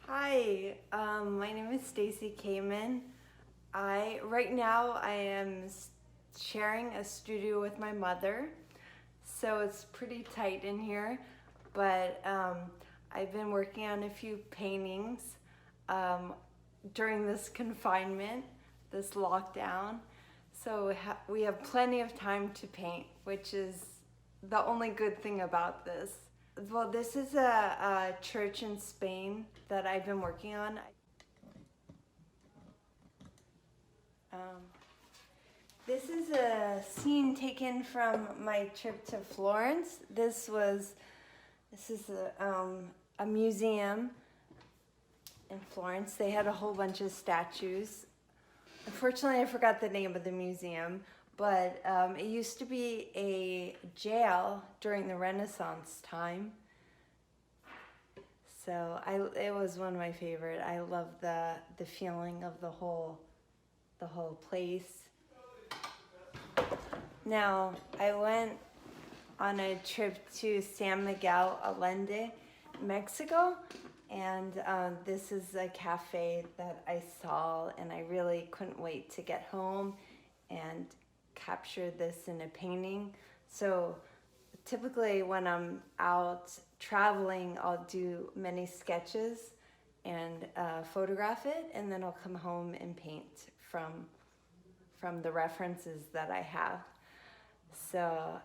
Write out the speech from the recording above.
Hi, my name is Stacy Kamin. Right now I am sharing a studio with my mother, so it's pretty tight in here. But I've been working on a few paintings um, during this confinement, this lockdown. So we have plenty of time to paint, which is the only good thing about this. Well, this is a church in Spain that I've been working on. Um, this is a scene taken from my trip to Florence. This is a museum in Florence. They had a whole bunch of statues. Unfortunately, I forgot the name of the museum, but it used to be a jail during the Renaissance time. So it was one of my favorite. I love the feeling of the whole place. Now, I went on a trip to San Miguel Allende, Mexico, and this is a cafe that I saw, and I really couldn't wait to get home and capture this in a painting. So typically when I'm out traveling, I'll do many sketches and photograph it, and then I'll come home and paint from the references that I have. So